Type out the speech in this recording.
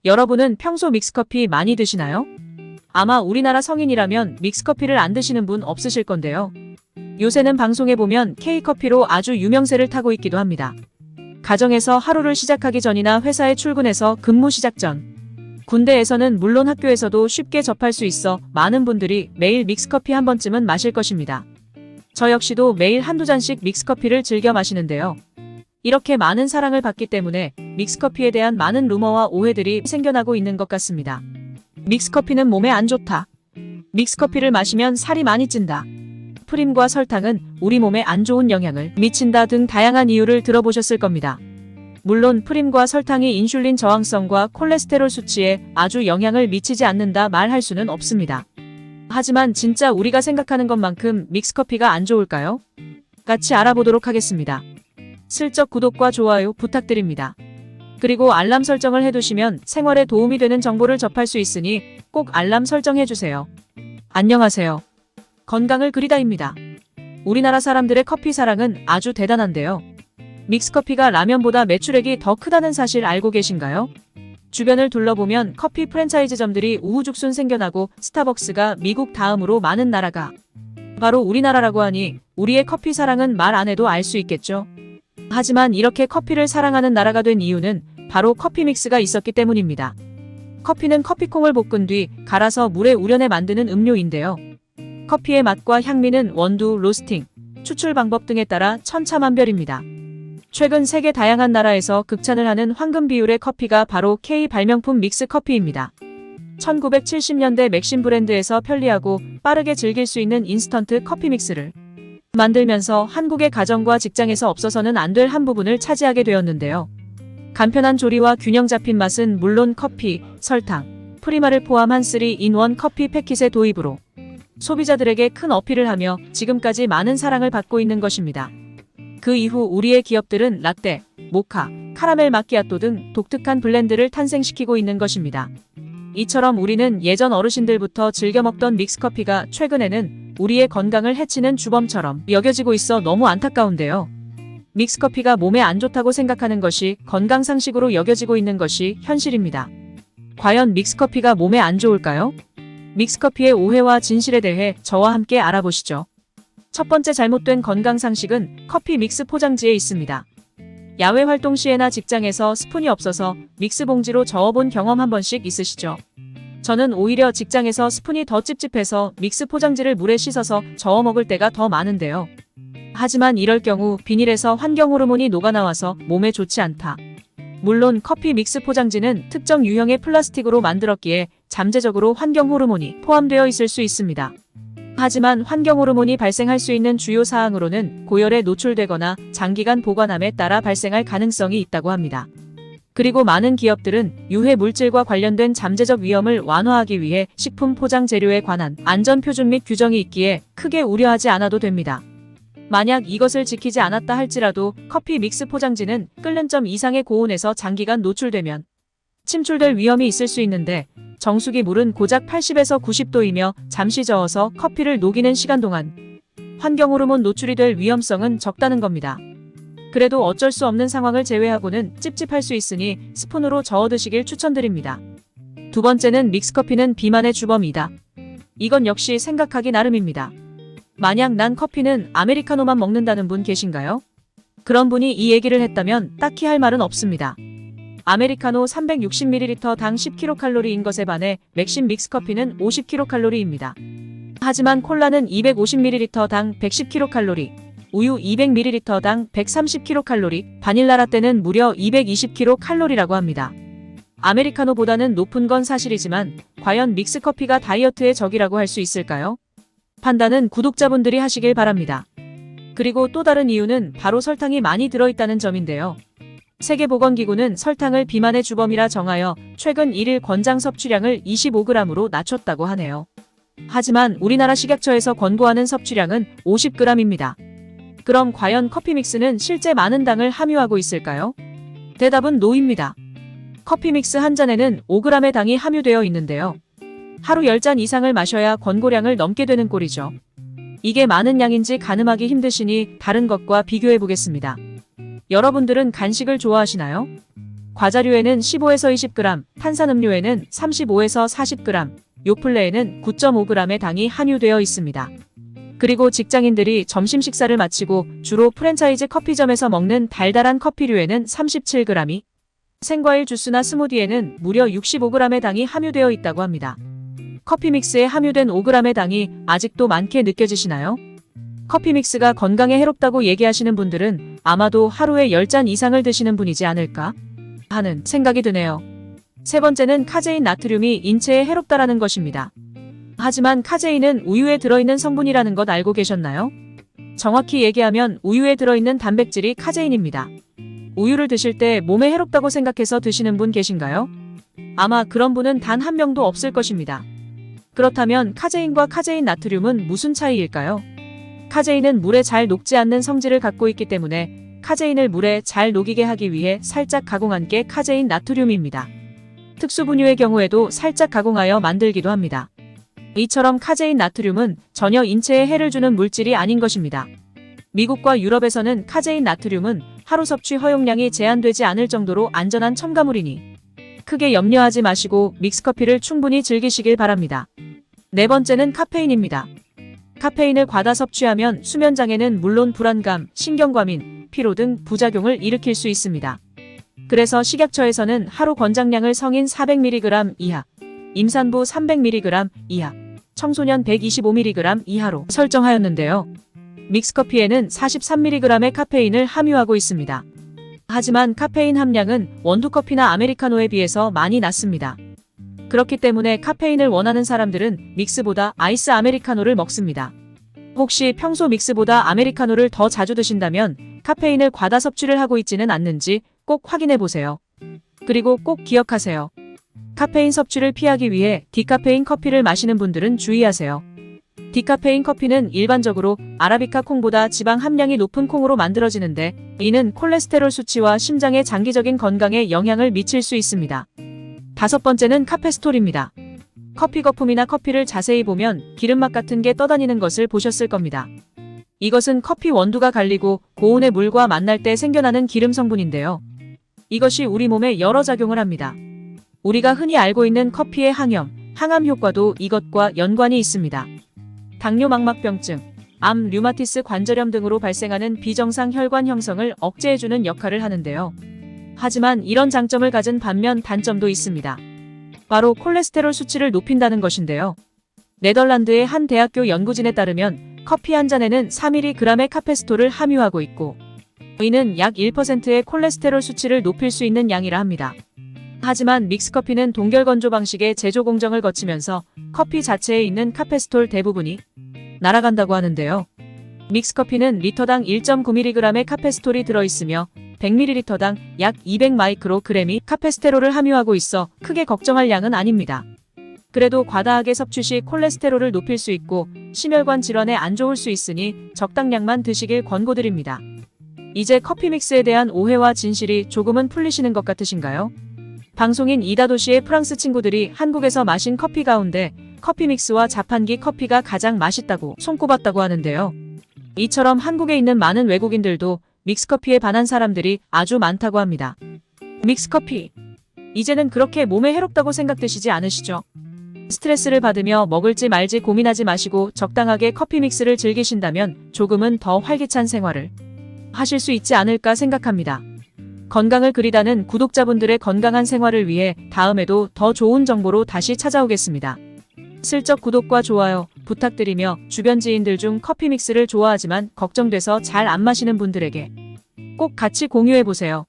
여러분은 평소 믹스커피 많이 드시나요? 아마 우리나라 성인이라면 믹스커피를 안 드시는 분 없으실 건데요. 요새는 방송에 보면 K커피로 아주 유명세를 타고 있기도 합니다. 가정에서 하루를 시작하기 전이나 회사에 출근해서 근무 시작 전, 군대에서는 물론 학교에서도 쉽게 접할 수 있어 많은 분들이 매일 믹스커피 한 번쯤은 마실 것입니다. 저 역시도 매일 한두 잔씩 믹스커피를 즐겨 마시는데요. 이렇게 많은 사랑을 받기 때문에 믹스커피에 대한 많은 루머와 오해들이 생겨나고 있는 것 같습니다. 믹스커피는 몸에 안 좋다. 믹스커피를 마시면 살이 많이 찐다. 프림과 설탕은 우리 몸에 안 좋은 영향을 미친다 등 다양한 이유를 들어보셨을 겁니다. 물론 프림과 설탕이 인슐린 저항성과 콜레스테롤 수치에 아주 영향을 미치지 않는다 말할 수는 없습니다. 하지만 진짜 우리가 생각하는 것만큼 믹스커피가 안 좋을까요? 같이 알아보도록 하겠습니다. 슬쩍 구독과 좋아요 부탁드립니다. 그리고 알람 설정을 해두시면 생활에 도움이 되는 정보를 접할 수 있으니 꼭 알람 설정해주세요. 안녕하세요. 건강을 그리다입니다. 우리나라 사람들의 커피 사랑은 아주 대단한데요. 믹스커피가 라면보다 매출액이 더 크다는 사실 알고 계신가요? 주변을 둘러보면 커피 프랜차이즈점들이 우후죽순 생겨나고 스타벅스가 미국 다음으로 많은 나라가 바로 우리나라라고 하니 우리의 커피 사랑은 말 안 해도 알 수 있겠죠. 하지만 이렇게 커피를 사랑하는 나라가 된 이유는 바로 커피 믹스가 있었기 때문입니다. 커피는 커피콩을 볶은 뒤 갈아서 물에 우려내 만드는 음료인데요. 커피의 맛과 향미는 원두, 로스팅, 추출 방법 등에 따라 천차만별입니다. 최근 세계 다양한 나라에서 극찬을 하는 황금 비율의 커피가 바로 K 발명품 믹스 커피입니다. 1970년대 맥심 브랜드에서 편리하고 빠르게 즐길 수 있는 인스턴트 커피 믹스를 만들면서 한국의 가정과 직장에서 없어서는 안 될 한 부분을 차지하게 되었는데요. 간편한 조리와 균형 잡힌 맛은 물론 커피, 설탕, 프리마를 포함한 3-in-1 커피 패킷의 도입으로 소비자들에게 큰 어필을 하며 지금까지 많은 사랑을 받고 있는 것입니다. 그 이후 우리의 기업들은 라떼, 모카, 카라멜 마키아토 등 독특한 블렌드를 탄생시키고 있는 것입니다. 이처럼 우리는 예전 어르신들부터 즐겨 먹던 믹스커피가 최근에는 우리의 건강을 해치는 주범처럼 여겨지고 있어 너무 안타까운데요. 믹스커피가 몸에 안 좋다고 생각하는 것이 건강상식으로 여겨지고 있는 것이 현실입니다. 과연 믹스커피가 몸에 안 좋을까요? 믹스커피의 오해와 진실에 대해 저와 함께 알아보시죠. 첫 번째 잘못된 건강상식은 커피 믹스 포장지에 있습니다. 야외 활동 시에나 직장에서 스푼이 없어서 믹스 봉지로 저어본 경험 한 번씩 있으시죠? 저는 오히려 직장에서 스푼이 더 찝찝해서 믹스 포장지를 물에 씻어서 저어 먹을 때가 더 많은데요. 하지만 이럴 경우 비닐에서 환경 호르몬이 녹아나와서 몸에 좋지 않다. 물론 커피 믹스 포장지는 특정 유형의 플라스틱으로 만들었기에 잠재적으로 환경 호르몬이 포함되어 있을 수 있습니다. 하지만 환경 호르몬이 발생할 수 있는 주요 사항으로는 고열에 노출되거나 장기간 보관함에 따라 발생할 가능성이 있다고 합니다. 그리고 많은 기업들은 유해 물질과 관련된 잠재적 위험을 완화하기 위해 식품 포장 재료에 관한 안전 표준 및 규정이 있기에 크게 우려하지 않아도 됩니다. 만약 이것을 지키지 않았다 할지라도 커피 믹스 포장지는 끓는 점 이상의 고온에서 장기간 노출되면 침출될 위험이 있을 수 있는데 정수기 물은 고작 80에서 90도이며 잠시 저어서 커피를 녹이는 시간 동안 환경 호르몬 노출이 될 위험성은 적다는 겁니다. 그래도 어쩔 수 없는 상황을 제외하고는 찝찝할 수 있으니 스푼으로 저어 드시길 추천드립니다. 두 번째는 믹스커피는 비만의 주범이다. 이건 역시 생각하기 나름입니다. 만약 난 커피는 아메리카노만 먹는다는 분 계신가요? 그런 분이 이 얘기를 했다면 딱히 할 말은 없습니다. 아메리카노 360ml 당 10kcal인 것에 반해 맥심 믹스커피는 50kcal입니다. 하지만 콜라는 250ml 당 110kcal, 우유 200ml 당 130kcal, 바닐라 라떼는 무려 220kcal라고 합니다. 아메리카노보다는 높은 건 사실이지만 과연 믹스커피가 다이어트의 적이라고 할 수 있을까요? 판단은 구독자분들이 하시길 바랍니다. 그리고 또 다른 이유는 바로 설탕이 많이 들어있다는 점인데요. 세계보건기구는 설탕을 비만의 주범이라 정하여 최근 1일 권장 섭취량을 25g으로 낮췄다고 하네요. 하지만 우리나라 식약처에서 권고하는 섭취량은 50g입니다. 그럼 과연 커피 믹스는 실제 많은 당을 함유하고 있을까요? 대답은 노입니다. 커피 믹스 한 잔에는 5g의 당이 함유되어 있는데요. 하루 10잔 이상을 마셔야 권고량을 넘게 되는 꼴이죠. 이게 많은 양인지 가늠하기 힘드시니 다른 것과 비교해 보겠습니다. 여러분들은 간식을 좋아하시나요? 과자류에는 15에서 20g, 탄산음료에는 35에서 40g, 요플레에는 9.5g의 당이 함유되어 있습니다. 그리고 직장인들이 점심 식사를 마치고 주로 프랜차이즈 커피점에서 먹는 달달한 커피류에는 37g이, 생과일 주스나 스무디에는 무려 65g의 당이 함유되어 있다고 합니다. 커피 믹스에 함유된 5g의 당이 아직도 많게 느껴지시나요? 커피 믹스가 건강에 해롭다고 얘기하시는 분들은 아마도 하루에 10잔 이상을 드시는 분이지 않을까 하는 생각이 드네요. 세 번째는 카제인 나트륨이 인체에 해롭다라는 것입니다. 하지만 카제인은 우유에 들어있는 성분이라는 것 알고 계셨나요? 정확히 얘기하면 우유에 들어있는 단백질이 카제인입니다. 우유를 드실 때 몸에 해롭다고 생각해서 드시는 분 계신가요? 아마 그런 분은 단 한 명도 없을 것입니다. 그렇다면 카제인과 카제인 나트륨은 무슨 차이일까요? 카제인은 물에 잘 녹지 않는 성질을 갖고 있기 때문에 카제인을 물에 잘 녹이게 하기 위해 살짝 가공한 게 카제인 나트륨입니다. 특수분유의 경우에도 살짝 가공하여 만들기도 합니다. 이처럼 카제인 나트륨은 전혀 인체에 해를 주는 물질이 아닌 것입니다. 미국과 유럽에서는 카제인 나트륨은 하루 섭취 허용량이 제한되지 않을 정도로 안전한 첨가물이니 크게 염려하지 마시고 믹스커피를 충분히 즐기시길 바랍니다. 네 번째는 카페인입니다. 카페인을 과다 섭취하면 수면장애는 물론 불안감, 신경과민, 피로 등 부작용을 일으킬 수 있습니다. 그래서 식약처에서는 하루 권장량을 성인 400mg 이하, 임산부 300mg 이하, 청소년 125mg 이하로 설정하였는데요. 믹스커피에는 43mg의 카페인을 함유하고 있습니다. 하지만 카페인 함량은 원두커피나 아메리카노에 비해서 많이 낮습니다. 그렇기 때문에 카페인을 원하는 사람들은 믹스보다 아이스 아메리카노를 먹습니다. 혹시 평소 믹스보다 아메리카노를 더 자주 드신다면 카페인을 과다 섭취를 하고 있지는 않는지 꼭 확인해 보세요. 그리고 꼭 기억하세요. 카페인 섭취를 피하기 위해 디카페인 커피를 마시는 분들은 주의하세요. 디카페인 커피는 일반적으로 아라비카 콩보다 지방 함량이 높은 콩으로 만들어지는데 이는 콜레스테롤 수치와 심장의 장기적인 건강에 영향을 미칠 수 있습니다. 다섯 번째는 카페스톨입니다. 커피 거품이나 커피를 자세히 보면 기름막 같은 게 떠다니는 것을 보셨을 겁니다. 이것은 커피 원두가 갈리고 고온의 물과 만날 때 생겨나는 기름 성분인데요. 이것이 우리 몸에 여러 작용을 합니다. 우리가 흔히 알고 있는 커피의 항염 효과도 이것과 연관이 있습니다. 당뇨 망막병증, 암, 류마티스 관절염 등으로 발생하는 비정상 혈관 형성을 억제해주는 역할을 하는데요. 하지만 이런 장점을 가진 반면 단점도 있습니다. 바로 콜레스테롤 수치를 높인다는 것인데요. 네덜란드의 한 대학교 연구진에 따르면 커피 한 잔에는 4mg의 카페스톨을 함유하고 있고 이는 약 1%의 콜레스테롤 수치를 높일 수 있는 양이라 합니다. 하지만 믹스커피는 동결건조 방식의 제조 공정을 거치면서 커피 자체에 있는 카페스톨 대부분이 날아간다고 하는데요. 믹스커피는 리터당 1.9mg의 카페스톨이 들어있으며 100ml당 약 200마이크로그램이 카페스테롤을 함유하고 있어 크게 걱정할 양은 아닙니다. 그래도 과다하게 섭취 시 콜레스테롤을 높일 수 있고 심혈관 질환에 안 좋을 수 있으니 적당량만 드시길 권고드립니다. 이제 커피 믹스에 대한 오해와 진실이 조금은 풀리시는 것 같으신가요? 방송인 이다도시의 프랑스 친구들이 한국에서 마신 커피 가운데 커피 믹스와 자판기 커피가 가장 맛있다고 손꼽았다고 하는데요. 이처럼 한국에 있는 많은 외국인들도 믹스커피에 반한 사람들이 아주 많다고 합니다. 믹스커피. 이제는 그렇게 몸에 해롭다고 생각되시지 않으시죠? 스트레스를 받으며 먹을지 말지 고민하지 마시고 적당하게 커피 믹스를 즐기신다면 조금은 더 활기찬 생활을 하실 수 있지 않을까 생각합니다. 건강을 그리다는 구독자분들의 건강한 생활을 위해 다음에도 더 좋은 정보로 다시 찾아오겠습니다. 슬쩍 구독과 좋아요 부탁드리며 주변 지인들 중 커피 믹스를 좋아하지만 걱정돼서 잘 안 마시는 분들에게 꼭 같이 공유해보세요.